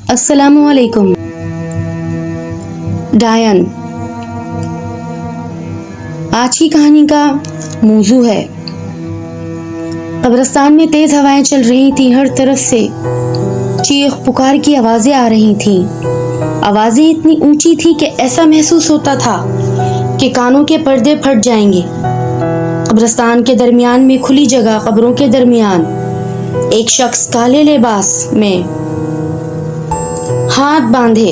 अस्सलामुअलैकुम। डायन। आज की कहानी का मौजू है, कब्रिस्तान में तेज हवाएं चल रही थी। हर तरफ से चीख पुकार की आवाजें आ रही थीं। आवाजें इतनी ऊंची थी कि ऐसा महसूस होता था कि कानों के पर्दे फट जाएंगे। कब्रिस्तान के दरमियान में खुली जगह, कब्रों के दरमियान एक शख्स काले लिबास में हाथ बांधे,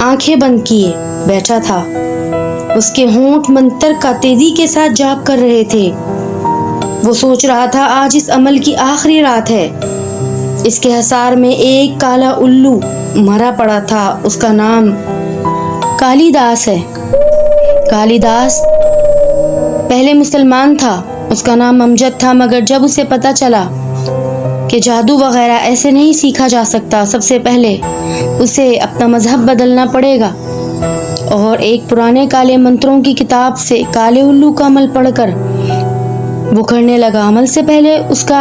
आंखें बंद किए बैठा था। उसके होंठ मंतर का तेजी के साथ जाप कर रहे थे। वो सोच रहा था, आज इस अमल की आखिरी रात है। इसके हसार में एक काला उल्लू मरा पड़ा था। उसका नाम कालिदास है। कालिदास पहले मुसलमान था। उसका नाम अमजद था, मगर जब उसे पता चला कि जादू वगैरह ऐसे नहीं सीखा जा सकता, सबसे पहले उसे अपना मजहब बदलना पड़ेगा। और एक पुराने काले मंत्रों की किताब से काले उल्लू का अमल पढ़कर वो करने लगा। अमल से पहले उसका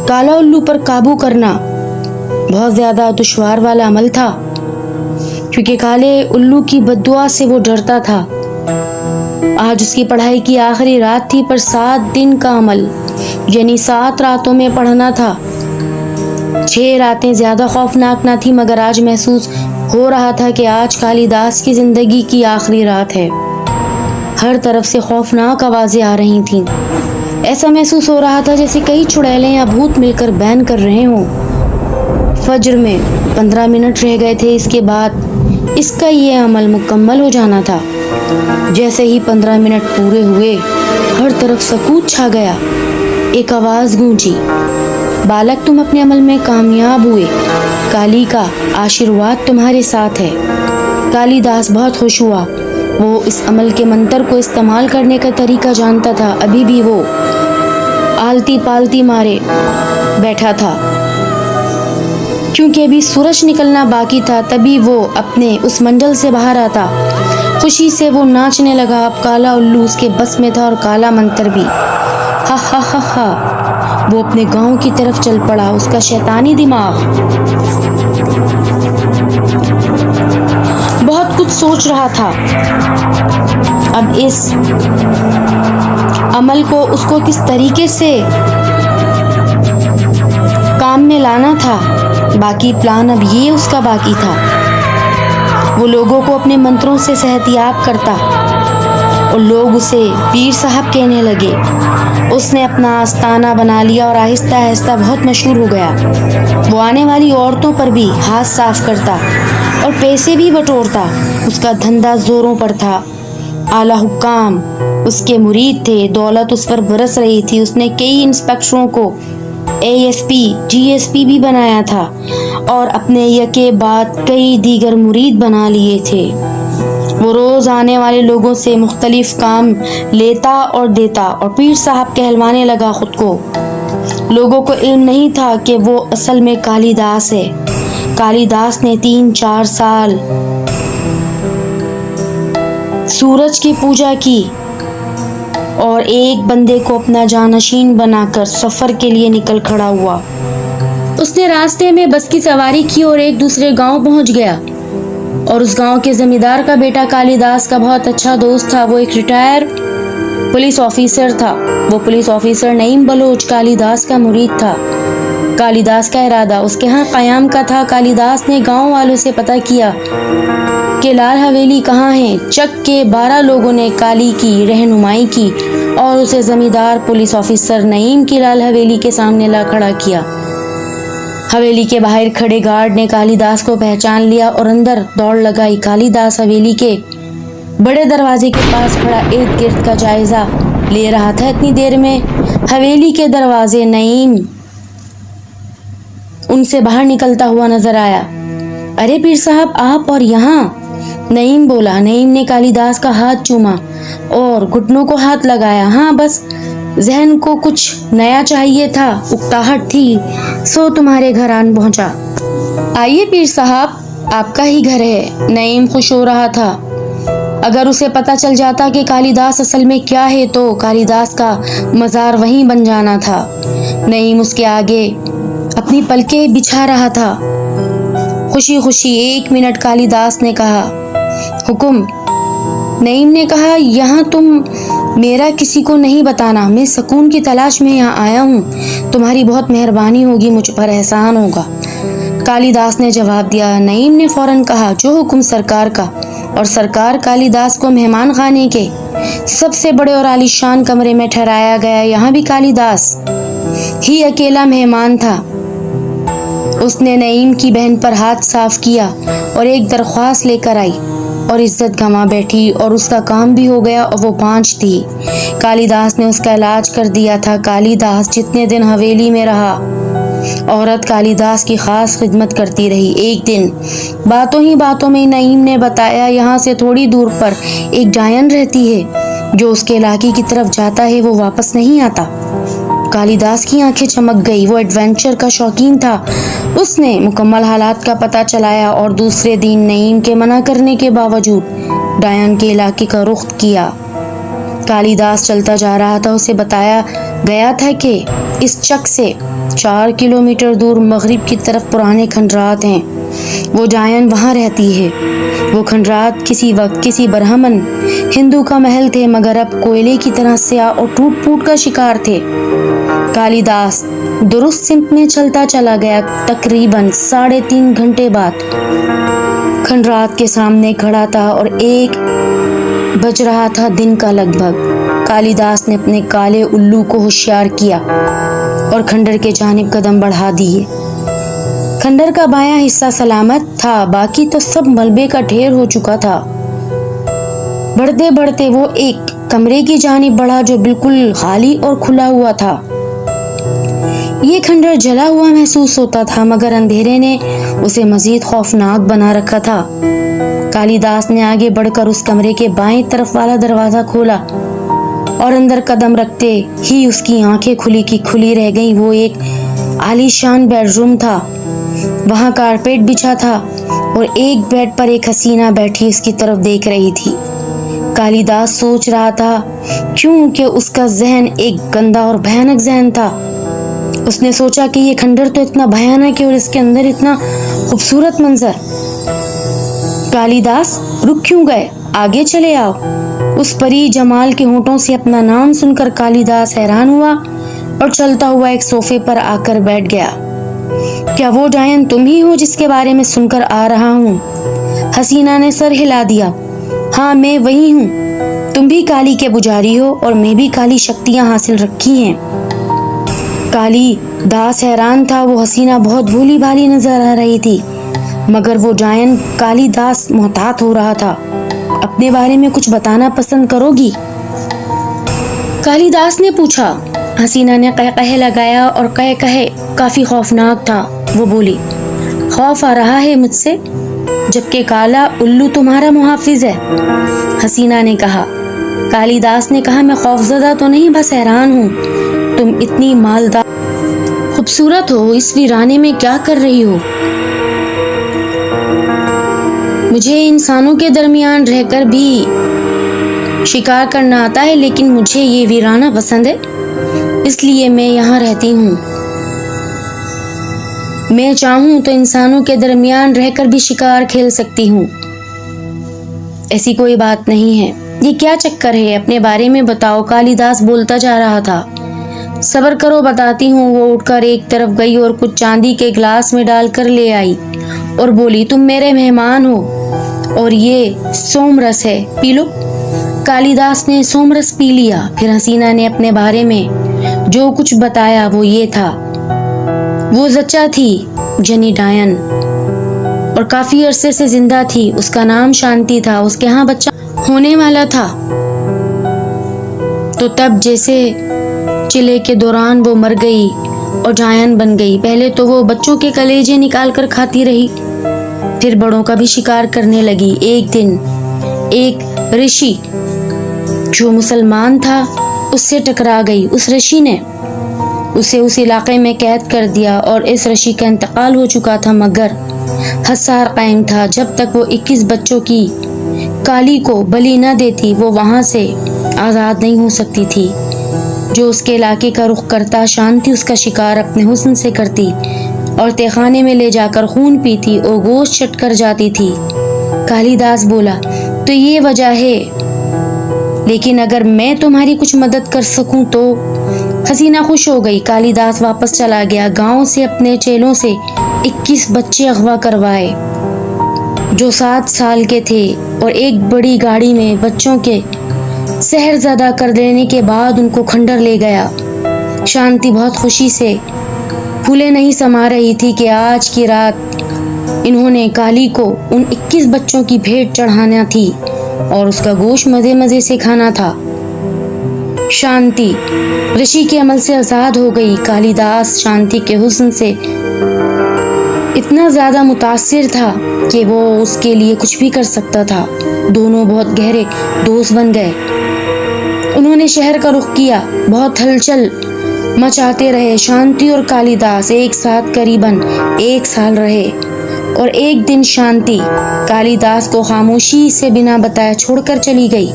काला उल्लू पर काबू करना बहुत ज्यादा दुश्वार वाला अमल था, क्योंकि काले उल्लू की बद्दुआ से वो डरता था। आज उसकी पढ़ाई की आखिरी रात थी, पर 7 दिन का अमल यानी 7 रातों में पढ़ना था। 6 रातें ज्यादा खौफनाक ना थी, मगर आज महसूस हो रहा था कि आज कालिदास की जिंदगी की आखिरी रात है। हर तरफ से खौफनाक आवाजें आ रही थीं। ऐसा महसूस हो रहा था जैसे कई चुड़ैलें या भूत मिलकर बैन कर रहे हों। फज्र में 15 मिनट रह गए थे। इसके बाद इसका ये अमल मुकम्मल हो जाना था। जैसे ही 15 मिनट पूरे हुए, हर तरफ सकूत छा गया। एक आवाज गूंजी, बालक तुम अपने अमल में कामयाब हुए। काली का आशीर्वाद तुम्हारे साथ है। कालिदास बहुत खुश हुआ। वो इस अमल के मंत्र को इस्तेमाल करने का तरीका जानता था। अभी भी वो आलती पालती मारे बैठा था, क्योंकि अभी सूरज निकलना बाकी था। तभी वो अपने उस मंडल से बाहर आता। खुशी से वो नाचने लगा। अब काला उल्लू उसके बस में था और काला मंत्र भी। हा हा हा हा। वो अपने गांव की तरफ चल पड़ा। उसका शैतानी दिमाग बहुत कुछ सोच रहा था। अब इस अमल को उसको किस तरीके से काम में लाना था, बाकी प्लान अब ये उसका बाकी था। वो लोगों को अपने मंत्रों से सेहतियाब करता और लोग उसे पीर साहब कहने लगे। उसने अपना आस्ताना बना लिया और आहिस्ता आहिस्ता बहुत मशहूर हो गया। वो आने वाली औरतों पर भी हाथ साफ करता और पैसे भी बटोरता। उसका धंधा जोरों पर था। आला हुक्काम उसके मुरीद थे। दौलत उस पर बरस रही थी। उसने कई इंस्पेक्टरों को ASP GSP भी बनाया था और अपने यके बाद कई दीगर मुरीद बना लिए थे। वो रोज आने वाले लोगों से मुख्तलिफ काम लेता और देता और पीर साहब कहलवाने लगा खुद को। लोगों को इल्म नहीं था कि वो असल में कालिदास है। कालिदास ने 3-4 साल सूरज की पूजा की और एक बंदे को अपना जानशीन बनाकर सफर के लिए निकल खड़ा हुआ। उसने रास्ते में बस की सवारी की और एक दूसरे गांव पहुंच गया। और उस गांव के जमींदार का बेटा कालिदास का बहुत अच्छा दोस्त था। वो एक रिटायर पुलिस ऑफिसर था। वो पुलिस ऑफिसर नईम बलोच कालिदास का मुरीद था। कालिदास का इरादा उसके यहाँ कयाम का था। कालिदास ने गांव वालों से पता किया कि लाल हवेली कहाँ है। चक के 12 लोगों ने काली की रहनुमाई की और उसे जमींदार पुलिस ऑफिसर नईम की लाल हवेली के सामने ला खड़ा किया। हवेली के बाहर खड़े गार्ड ने कालिदास को पहचान लिया और अंदर दौड़ लगाई। कालिदास हवेली के बड़े दरवाजे के पास खड़ा इर्द गिर्द का जायजा ले रहा था। इतनी देर में हवेली के दरवाजे नईम उनसे बाहर निकलता हुआ नजर आया। अरे पीर साहब, आप और यहाँ? नईम बोला। नईम ने कालिदास का हाथ चूमा और घुटनों को हाथ लगाया। हाँ, बस जहन को कुछ नया चाहिए था, उकताहट थी, सो तुम्हारे घर आन पहुंचा। आइए पीर साहब, आपका ही घर है। नईम खुश हो रहा था। अगर उसे पता चल जाता कि कालिदास असल में क्या है तो कालिदास का मजार वहीं बन जाना था। नईम उसके आगे अपनी पलकें बिछा रहा था। खुशी खुशी 1 मिनट, कालिदास ने कहा। हुक्म। नईम ने कहा, यहाँ तुम मेरा किसी को नहीं बताना, मैं सुकून की तलाश में यहाँ आया हूँ, तुम्हारी बहुत मेहरबानी होगी, मुझ पर एहसान होगा। कालिदास ने जवाब दिया। नईम ने फौरन कहा, जो हुक्म सरकार का। और सरकार कालिदास को मेहमान खाने के सबसे बड़े और आलीशान कमरे में ठहराया गया। यहाँ भी कालिदास ही अकेला मेहमान था। उसने नईम की बहन पर हाथ साफ किया और एक दरख्वास्त लेकर आई और इज्जत गंवा बैठी, और उसका काम भी हो गया और वो 5 थी। कालिदास ने उसका इलाज कर दिया था। कालिदास जितने दिन हवेली में रहा, औरत कालिदास की खास खिदमत करती रही। एक दिन बातों ही बातों में नईम ने बताया, यहाँ से थोड़ी दूर पर एक डायन रहती है, जो उसके इलाके की तरफ जाता है वो वापस नहीं आता। कालिदास की आंखें चमक गई। वो एडवेंचर का शौकीन था। उसने मुकम्मल हालात का पता चलाया और दूसरे दिन नईम के मना करने के बावजूद डायन के इलाके का रुख किया। कालिदास चलता जा रहा था। उसे बताया गया था कि इस चक से 4 किलोमीटर दूर मगरिब की तरफ पुराने खंडरात हैं। वो डायन वहाँ रहती है। वो खंडरात किसी वक्त किसी ब्राह्मण हिंदू का महल थे, मगर अब कोयले की तरह स्याह और टूट फूट का शिकार थे। कालिदास दुरुस्त सिमत में चलता चला गया। तकरीबन 3.5 घंटे बाद खंडरात के सामने खड़ा था और 1 बज रहा था दिन का लगभग। कालिदास ने अपने काले उल्लू को होशियार किया और खंडर के जानिब कदम बढ़ा दिए। खंडर का बायां हिस्सा सलामत था, बाकी तो सब मलबे का ढेर हो चुका था। बढ़ते बढ़ते वो एक कमरे की जानिब बढ़ा जो बिल्कुल खाली और खुला हुआ था। ये खंडर जला हुआ महसूस होता था, मगर अंधेरे ने उसे मजीद खौफनाक बना रखा था। कालिदास ने आगे बढ़कर उस कमरे के बाएं तरफ वाला दरवाजा खोला और अंदर कदम रखते ही उसकी आंखें खुली की खुली रह गईं। वो एक आलीशान बेडरूम था। वहां कारपेट बिछा था और एक बेड पर एक हसीना बैठी उसकी तरफ देख रही थी। कालिदास सोच रहा था, क्योंकि उसका जहन एक गंदा और भयानक जहन था। उसने सोचा कि ये खंडर तो इतना भयानक है और इसके अंदर इतना खूबसूरत मंजर। कालिदास, रुक क्यों गए? आगे चले आओ। उस परी जमाल के होंठों से अपना नाम सुनकर कालिदास हैरान हुआ और चलता हुआ एक सोफे पर आकर बैठ गया। क्या वो डायन तुम ही हो जिसके बारे में सुनकर आ रहा हूँ? हसीना ने सर हिला दिया। हाँ, मैं वही हूँ। तुम भी काली के पुजारी हो और मैं भी काली शक्तियाँ हासिल रखी हैं। कालिदास हैरान था। वो हसीना बहुत भोली भाली नजर आ रही थी, मगर वो डायन कालिदास मोहतात हो रहा था। अपने बारे में कुछ बताना पसंद करोगी? कालिदास ने पूछा। हसीना ने कह लगाया और कहे काफी खौफनाक था। वो बोली, खौफ आ रहा है मुझसे, जबकि काला उल्लू तुम्हारा मुहाफिज है। हसीना ने कहा। कालिदास ने कहा, मैं खौफजदा तो नहीं, बस हैरान हूँ। तुम इतनी मालदार खूबसूरत हो, इस वीराने में क्या कर रही हो? मुझे इंसानों के दरमियान रहकर भी शिकार करना आता है, लेकिन मुझे ये वीराना पसंद है, इसलिए मैं यहाँ रहती हूँ। मैं चाहूँ तो इंसानों के दरमियान रहकर भी शिकार खेल सकती हूँ। ऐसी कोई बात नहीं है। ये क्या चक्कर है? अपने बारे में बताओ। कालिदास बोलता जा रहा था। सब्र करो, बताती हूँ। वो उठकर एक तरफ गई और कुछ चांदी के गिलास में डालकर ले आई और बोली, तुम मेरे मेहमान हो और ये सोमरस है, पी लो। कालिदास ने सोमरस पी लिया। फिर हसीना ने अपने बारे में जो कुछ बताया वो ये था। वो जच्चा थी, जनी डायन, और काफी अरसे से जिंदा थी। उसका नाम शांति था। उसके यहाँ बच्चा होने वाला था, तो तब जैसे चिले के दौरान वो मर गई और डायन बन गई। पहले तो वो बच्चों के कलेजे निकाल कर खाती रही, फिर बड़ों का भी शिकार करने लगी। एक दिन एक ऋषि जो मुसलमान था उससे टकरा गई। उस ऋषि ने उसे उस इलाके में कैद कर दिया और इस ऋषि का इंतकाल हो चुका था, मगर हसार कायम था। जब तक वो 21 बच्चों की काली को बलि न देती, वो वहां से आजाद नहीं हो सकती थी। जो उसके इलाके का रुख करता, शांति उसका शिकार अपने हुस्न से करती और तहखाने में ले जाकर खून पीती और गोश्त चट कर जाती थी। कालिदास बोला, तो ये वजह है, लेकिन अगर मैं तुम्हारी कुछ मदद कर सकूं तो। हसीना खुश हो गई। कालिदास वापस चला गया। गांव से अपने चेलों से 21 बच्चे अगवा करवाए जो 7 साल के थे, और एक बड़ी गाड़ी में बच्चों के सहरज़दा कर देने के बाद उनको खंडर ले गया। शांति बहुत खुशी से फूले नहीं समा रही थी कि आज की रात इन्होंने काली को उन 21 बच्चों की भेंट चढ़ाना थी और उसका गोश्त मजे मजे से खाना था। शांति ऋषि के अमल से आजाद हो गई। कालिदास शांति के हुस्न से इतना ज्यादा मुतासिर था कि वो उसके लिए कुछ भी कर सकता था। दोनों बहुत गहरे दोस्त बन गए। उन्होंने शहर का रुख किया। बहुत हलचल मचाते रहे। शांति और कालिदास एक साथ करीबन 1 साल रहे, और एक दिन शांति कालिदास को खामोशी से बिना बताए छोड़कर चली गई।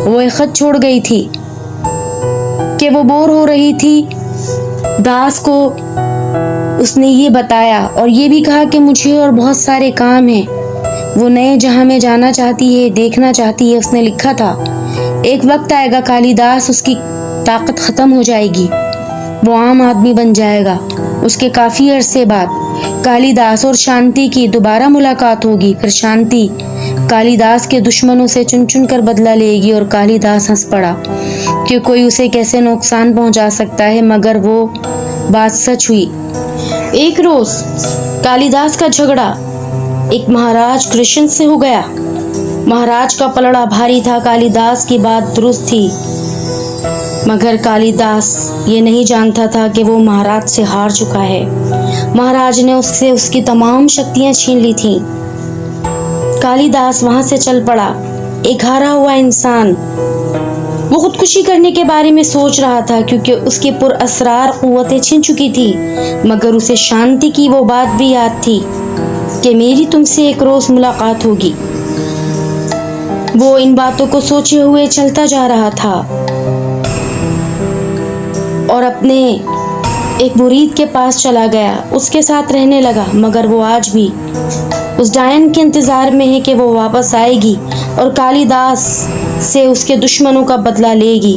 वो एक खत छोड़ गई थी कि वो बोर हो रही थी। दास को उसने ये बताया और ये भी कहा कि मुझे और बहुत सारे काम हैं। वो नए जहां में जाना चाहती है, देखना चाहती है। उसने लिखा था, एक वक्त आएगा कालिदास, उसकी ताकत खत्म हो जाएगी, वो आम आदमी बन जाएगा। उसके काफी अरसे बाद कालिदास और शांति की दोबारा मुलाकात होगी। फिर शांति कालिदास के दुश्मनों से चुन चुन कर बदला लेगी, और कालिदास हंस पड़ा कि कोई उसे कैसे नुकसान पहुंचा सकता है, मगर वो बात सच हुई। एक रोज कालिदास का झगड़ा एक महाराज कृष्ण से हो गया। महाराज का पलड़ा भारी था। कालिदास की बात दुरुस्त थी, मगर कालिदास ये नहीं जानता था कि वो महाराज से हार चुका है। महाराज ने उससे उसकी तमाम शक्तियां छीन ली थीं। कालिदास वहां से चल पड़ा, एक हारा हुआ इंसान। वो खुदकुशी करने के बारे में सोच रहा था क्योंकि उसके पुरअसरार कुव्वतें छिन चुकी थी, मगर उसे शांति की वो बात भी याद थी कि मेरी तुमसे एक रोज मुलाकात होगी। वो इन बातों को सोचे हुए चलता जा रहा था और अपने एक मुरीद के पास चला गया। उसके साथ रहने लगा, मगर वो आज भी उस डायन के इंतजार में है कि वो वापस आएगी और कालिदास से उसके दुश्मनों का बदला लेगी।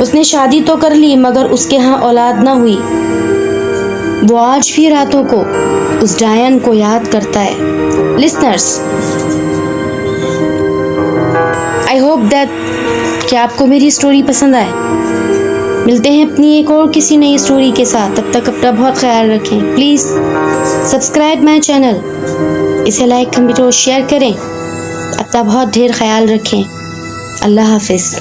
उसने शादी तो कर ली, मगर उसके यहाँ औलाद ना हुई। वो आज भी रातों को उस डायन को याद करता है। लिसनर्स, आई होप दैट कि आपको मेरी स्टोरी पसंद आए। मिलते हैं अपनी एक और किसी नई स्टोरी के साथ। तब तक अपना बहुत ख्याल रखें। प्लीज़ सब्सक्राइब माय चैनल, इसे लाइक कमेंट और शेयर करें। अपना बहुत ढेर ख्याल रखें। अल्लाह हाफिज़।